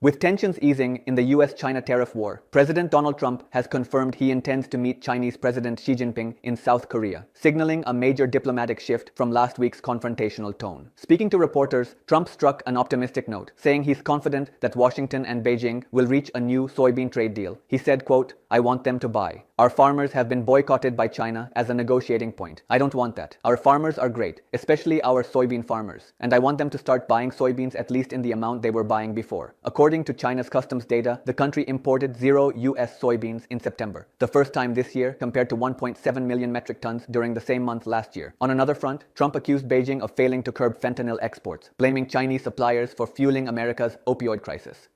With tensions easing in the US-China tariff war, President Donald Trump has confirmed he intends to meet Chinese President Xi Jinping in South Korea, signaling a major diplomatic shift from last week's confrontational tone. Speaking to reporters, Trump struck an optimistic note, saying he's confident that Washington and Beijing will reach a new soybean trade deal. He said, quote, "I want them to buy. Our farmers have been boycotted by China as a negotiating point. I don't want that. Our farmers are great, especially our soybean farmers, and I want them to start buying soybeans at least in the amount they were buying before." According to China's customs data, the country imported 0 US soybeans in September, the first time this year compared to 1.7 million metric tons during the same month last year. On another front, Trump accused Beijing of failing to curb fentanyl exports, blaming Chinese suppliers for fueling America's opioid crisis.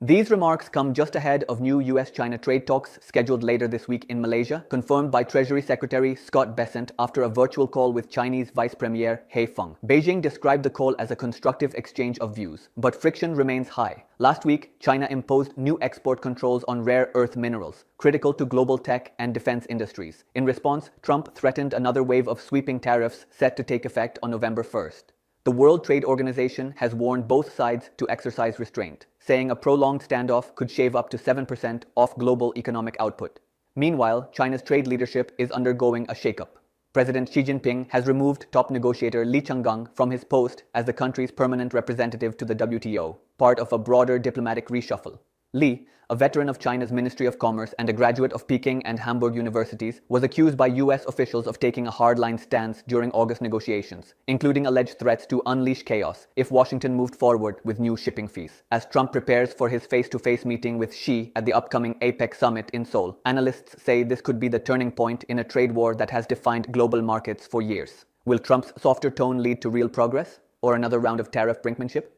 These remarks come just ahead of new US-China trade talks scheduled later this week in Malaysia, confirmed by Treasury Secretary Scott Bessent after a virtual call with Chinese Vice Premier He Feng. Beijing described the call as a constructive exchange of views, but friction remains high. Last week, China imposed new export controls on rare earth minerals, critical to global tech and defense industries. In response, Trump threatened another wave of sweeping tariffs set to take effect on November 1st. The World Trade Organization has warned both sides to exercise restraint, saying a prolonged standoff could shave up to 7% off global economic output. Meanwhile, China's trade leadership is undergoing a shakeup. President Xi Jinping has removed top negotiator Li Changgang from his post as the country's permanent representative to the WTO, part of a broader diplomatic reshuffle. Li, a veteran of China's Ministry of Commerce and a graduate of Peking and Hamburg universities, was accused by US officials of taking a hardline stance during August negotiations, including alleged threats to unleash chaos if Washington moved forward with new shipping fees. As Trump prepares for his face-to-face meeting with Xi at the upcoming APEC summit in Seoul, analysts say this could be the turning point in a trade war that has defined global markets for years. Will Trump's softer tone lead to real progress, or another round of tariff brinkmanship?